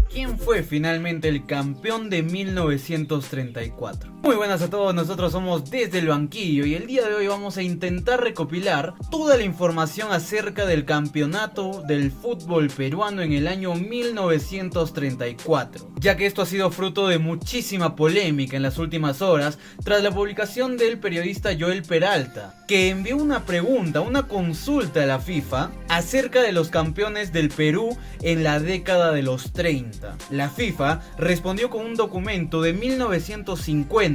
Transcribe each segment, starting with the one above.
¿Quién fue finalmente el campeón de 1934? Muy buenas a todos, nosotros somos Desde el Banquillo y el día de hoy vamos a intentar recopilar toda la información acerca del campeonato del fútbol peruano en el año 1934, ya que esto ha sido fruto de muchísima polémica en las últimas horas tras la publicación del periodista Joel Peralta, que envió una pregunta, una consulta a la FIFA acerca de los campeones del Perú en la década de los 30. La FIFA respondió con un documento de 1950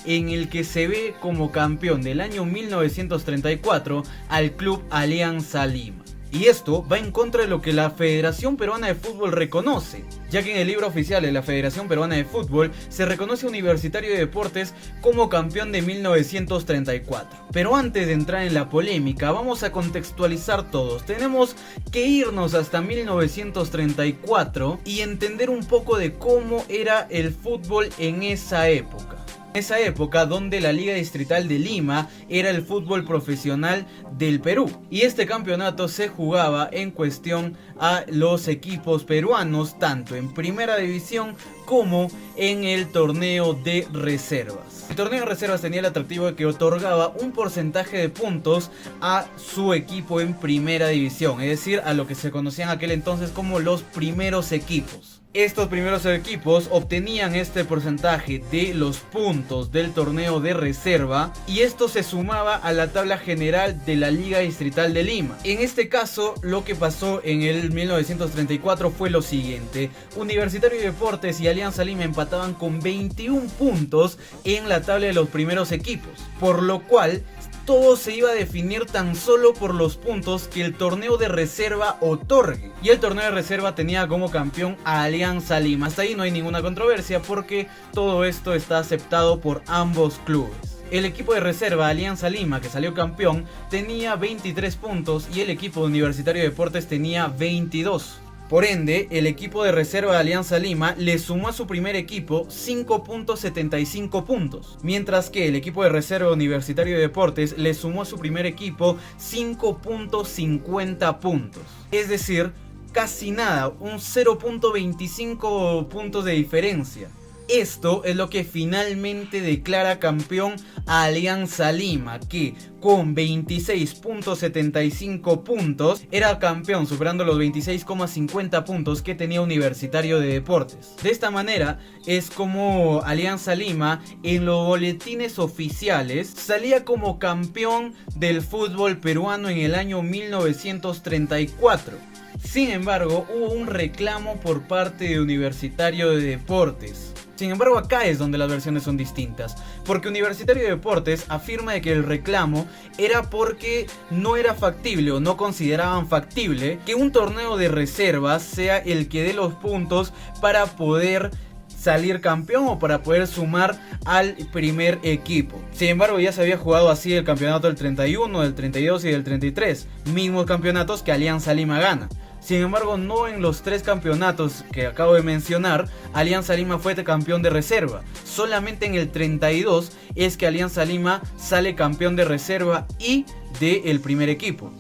en el que se ve como campeón del año 1934 al club Alianza Lima. Y esto va en contra de lo que la Federación Peruana de Fútbol reconoce, ya que en el libro oficial de la Federación Peruana de Fútbol se reconoce a Universitario de Deportes como campeón de 1934. Pero antes de entrar en la polémica, vamos a contextualizar todos. Tenemos que irnos hasta 1934 y entender un poco de cómo era el fútbol en esa época. Esa época donde la Liga Distrital de Lima era el fútbol profesional del Perú, y este campeonato se jugaba en cuestión a los equipos peruanos tanto en primera división como en el torneo de reservas. El torneo de reservas tenía el atractivo de que otorgaba un porcentaje de puntos a su equipo en primera división, es decir, a lo que se conocía en aquel entonces como los primeros equipos. Estos primeros equipos obtenían este porcentaje de los puntos del torneo de reserva y esto se sumaba a la tabla general de la Liga Distrital de Lima. En este caso, lo que pasó en el 1934 fue lo siguiente: Universitario de Deportes y Alianza Lima empataban con 21 puntos en la tabla de los primeros equipos, por lo cual todo se iba a definir tan solo por los puntos que el torneo de reserva otorgue. Y el torneo de reserva tenía como campeón a Alianza Lima. Hasta ahí no hay ninguna controversia porque todo esto está aceptado por ambos clubes. El equipo de reserva Alianza Lima, que salió campeón, tenía 23 puntos y el equipo de Universitario de Deportes tenía 22. Por ende, el equipo de reserva de Alianza Lima le sumó a su primer equipo 5.75 puntos, mientras que el equipo de reserva Universitario de Deportes le sumó a su primer equipo 5.50 puntos. Es decir, casi nada, un 0.25 puntos de diferencia. Esto es lo que finalmente declara campeón a Alianza Lima, que con 26.75 puntos era campeón, superando los 26.50 puntos que tenía Universitario de Deportes. De esta manera es como Alianza Lima en los boletines oficiales salía como campeón del fútbol peruano en el año 1934. Sin embargo, hubo un reclamo por parte de Universitario de Deportes. Sin embargo, acá es donde las versiones son distintas, porque Universitario de Deportes afirma de que el reclamo era porque no era factible o no consideraban factible que un torneo de reservas sea el que dé los puntos para poder salir campeón o para poder sumar al primer equipo. Sin embargo, ya se había jugado así el campeonato del 31, del 32 y del 33, mismos campeonatos que Alianza Lima gana. Sin embargo, no en los tres campeonatos que acabo de mencionar, Alianza Lima fue campeón de reserva. Solamente en el 32 es que Alianza Lima sale campeón de reserva y del primer equipo.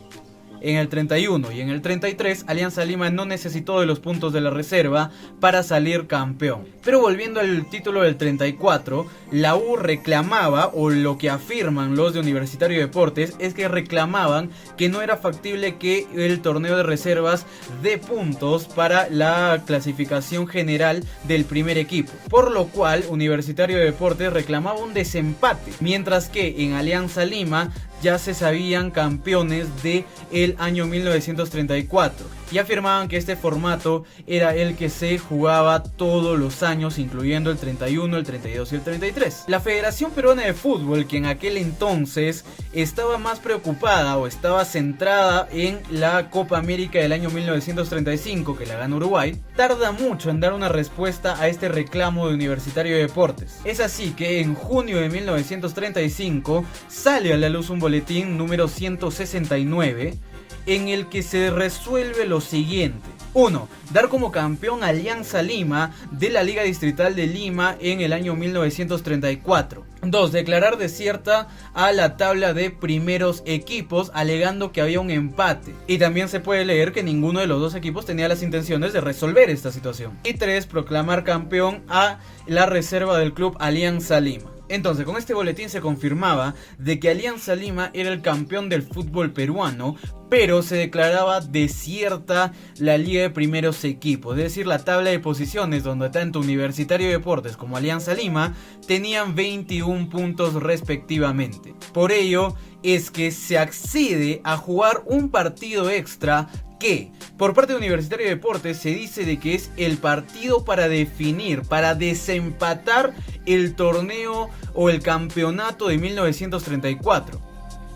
En el 31 y en el 33, Alianza Lima no necesitó de los puntos de la reserva para salir campeón. Pero volviendo al título del 34, la U reclamaba, o lo que afirman los de Universitario de Deportes, es que reclamaban que no era factible que el torneo de reservas dé puntos para la clasificación general del primer equipo. Por lo cual, Universitario de Deportes reclamaba un desempate, mientras que en Alianza Lima ya se sabían campeones del año 1934 y afirmaban que este formato era el que se jugaba todos los años, incluyendo el 31, el 32 y el 33. La Federación Peruana de Fútbol, que en aquel entonces estaba más preocupada o estaba centrada en la Copa América del año 1935, que la gana Uruguay, tarda mucho en dar una respuesta a este reclamo de Universitario de Deportes. Es así que en junio de 1935 sale a la luz un boletín número 169 en el que se resuelve lo siguiente. 1. Dar como campeón a Alianza Lima de la Liga Distrital de Lima en el año 1934. 2. Declarar desierta a la tabla de primeros equipos, alegando que había un empate. Y también se puede leer que ninguno de los dos equipos tenía las intenciones de resolver esta situación. Y 3. Proclamar campeón a la reserva del club Alianza Lima. Entonces, con este boletín se confirmaba de que Alianza Lima era el campeón del fútbol peruano, pero se declaraba desierta la liga de primeros equipos, es decir, la tabla de posiciones donde tanto Universitario de Deportes como Alianza Lima tenían 21 puntos respectivamente. Por ello es que se accede a jugar un partido extra que por parte de Universitario de Deportes se dice de que es el partido para definir, para desempatar el torneo o el campeonato de 1934.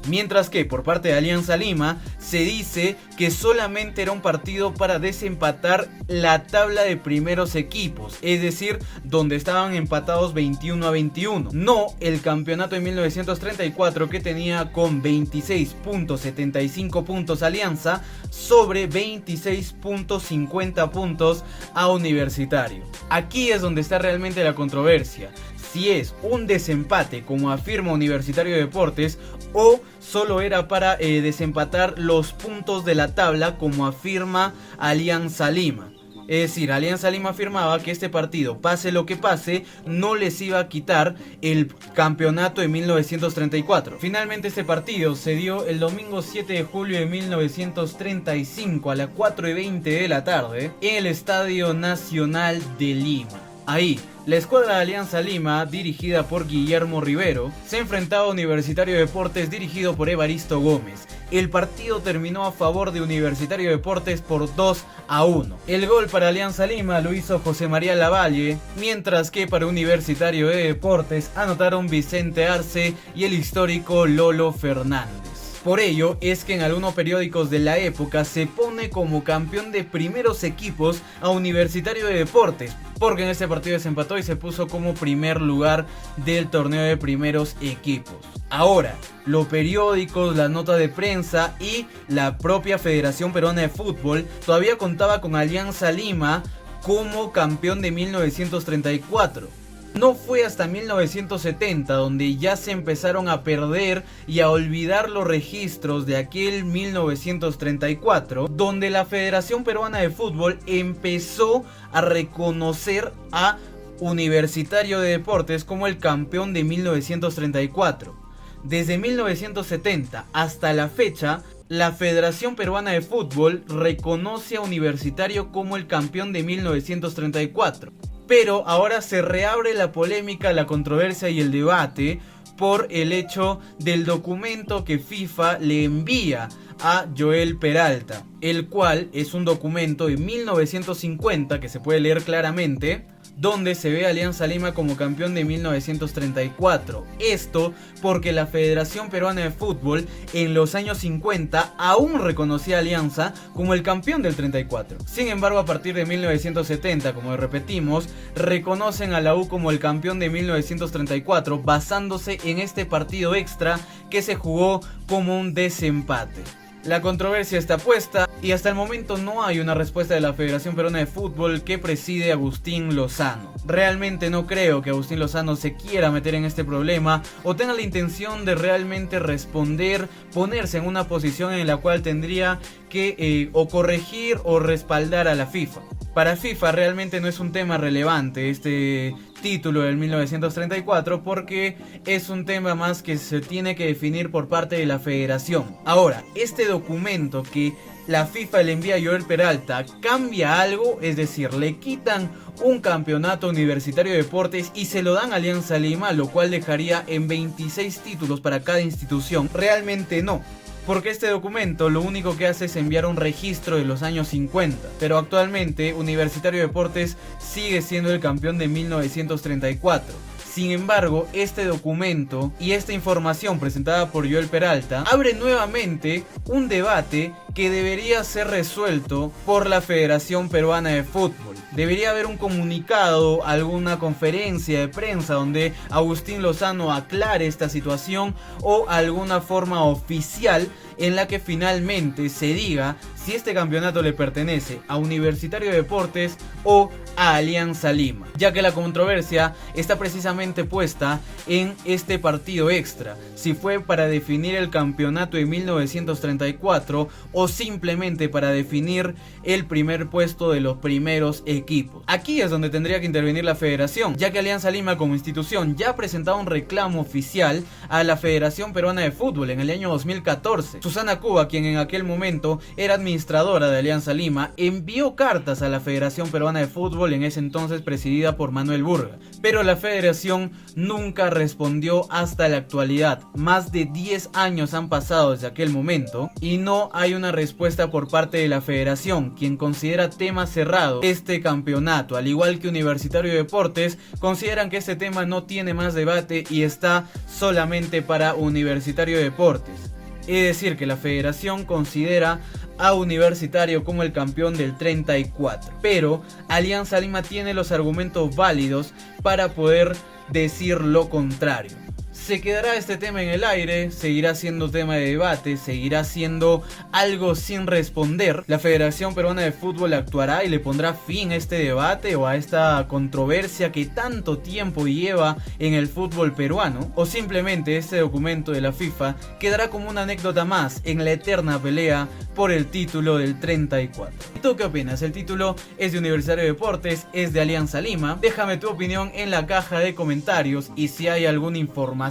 Mientras que por parte de Alianza Lima se dice que solamente era un partido para desempatar la tabla de primeros equipos, es decir, donde estaban empatados 21-21, no el campeonato de 1934 que tenía con 26.75 puntos Alianza sobre 26.50 puntos a Universitario. Aquí es donde está realmente la controversia. Si es un desempate como afirma Universitario de Deportes o solo era para desempatar los puntos de la tabla como afirma Alianza Lima. Es decir, Alianza Lima afirmaba que este partido, pase lo que pase, no les iba a quitar el campeonato de 1934. Finalmente este partido se dio el domingo 7 de julio de 1935 a las 4:20 de la tarde en el Estadio Nacional de Lima. Ahí, la escuadra de Alianza Lima, dirigida por Guillermo Rivero, se enfrentaba a Universitario de Deportes, dirigido por Evaristo Gómez. El partido terminó a favor de Universitario de Deportes por 2-1. El gol para Alianza Lima lo hizo José María Lavalle, mientras que para Universitario de Deportes anotaron Vicente Arce y el histórico Lolo Fernández. Por ello es que en algunos periódicos de la época se pone como campeón de primeros equipos a Universitario de Deportes, porque en este partido desempató y se puso como primer lugar del torneo de primeros equipos. Ahora, los periódicos, la nota de prensa y la propia Federación Peruana de Fútbol todavía contaba con Alianza Lima como campeón de 1934. No fue hasta 1970 donde ya se empezaron a perder y a olvidar los registros de aquel 1934, donde la Federación Peruana de Fútbol empezó a reconocer a Universitario de Deportes como el campeón de 1934. Desde 1970 hasta la fecha, la Federación Peruana de Fútbol reconoce a Universitario como el campeón de 1934. Pero ahora se reabre la polémica, la controversia y el debate por el hecho del documento que FIFA le envía a Joel Peralta, el cual es un documento de 1950 que se puede leer claramente, donde se ve a Alianza Lima como campeón de 1934. Esto porque la Federación Peruana de Fútbol en los años 50 aún reconocía a Alianza como el campeón del 34. Sin embargo, a partir de 1970, como repetimos, reconocen a la U como el campeón de 1934 basándose en este partido extra que se jugó como un desempate. La controversia está puesta y hasta el momento no hay una respuesta de la Federación Peruana de Fútbol que preside Agustín Lozano. Realmente no creo que Agustín Lozano se quiera meter en este problema o tenga la intención de realmente responder, ponerse en una posición en la cual tendría que o corregir o respaldar a la FIFA. Para FIFA realmente no es un tema relevante este título del 1934 porque es un tema más que se tiene que definir por parte de la federación. Ahora, este documento que la FIFA le envía a Joel Peralta cambia algo, es decir, le quitan un campeonato Universitario de Deportes y se lo dan a Alianza Lima, lo cual dejaría en 26 títulos para cada institución. Realmente no. Porque este documento lo único que hace es enviar un registro de los años 50. Pero actualmente Universitario de Deportes sigue siendo el campeón de 1934. Sin embargo, este documento y esta información presentada por Joel Peralta abre nuevamente un debate que debería ser resuelto por la Federación Peruana de Fútbol. Debería haber un comunicado, alguna conferencia de prensa donde Agustín Lozano aclare esta situación o alguna forma oficial en la que finalmente se diga si este campeonato le pertenece a Universitario de Deportes o a Alianza Lima, ya que la controversia está precisamente puesta en este partido extra, si fue para definir el campeonato de 1934 o simplemente para definir el primer puesto de los primeros equipos. Aquí es donde tendría que intervenir la federación, ya que Alianza Lima como institución ya ha presentado un reclamo oficial a la Federación Peruana de Fútbol en el año 2014. Susana Cuba, quien en aquel momento era administradora de Alianza Lima, envió cartas a la Federación Peruana de Fútbol, en ese entonces presidida por Manuel Burga, pero la federación nunca respondió hasta la actualidad. Más de 10 años han pasado desde aquel momento y no hay una respuesta por parte de la federación, quien considera tema cerrado este campeonato. Al igual que Universitario de Deportes, consideran que este tema no tiene más debate y está solamente para Universitario de Deportes. Es decir, que la federación considera a Universitario como el campeón del 34, pero Alianza Lima tiene los argumentos válidos para poder decir lo contrario. Se quedará este tema en el aire, seguirá siendo tema de debate, seguirá siendo algo sin responder. La Federación Peruana de Fútbol actuará y le pondrá fin a este debate o a esta controversia que tanto tiempo lleva en el fútbol peruano, o simplemente este documento de la FIFA quedará como una anécdota más en la eterna pelea por el título del 34. ¿Y tú qué opinas? ¿El título es de Universitario de Deportes? ¿Es de Alianza Lima? Déjame tu opinión en la caja de comentarios, y si hay alguna información,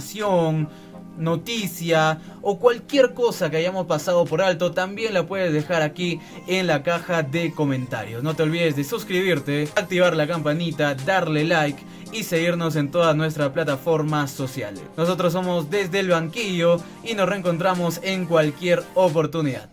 noticia o cualquier cosa que hayamos pasado por alto, también la puedes dejar aquí en la caja de comentarios. No te olvides de suscribirte, activar la campanita, darle like y seguirnos en todas nuestras plataformas sociales. Nosotros somos Desde el Banquillo y nos reencontramos en cualquier oportunidad.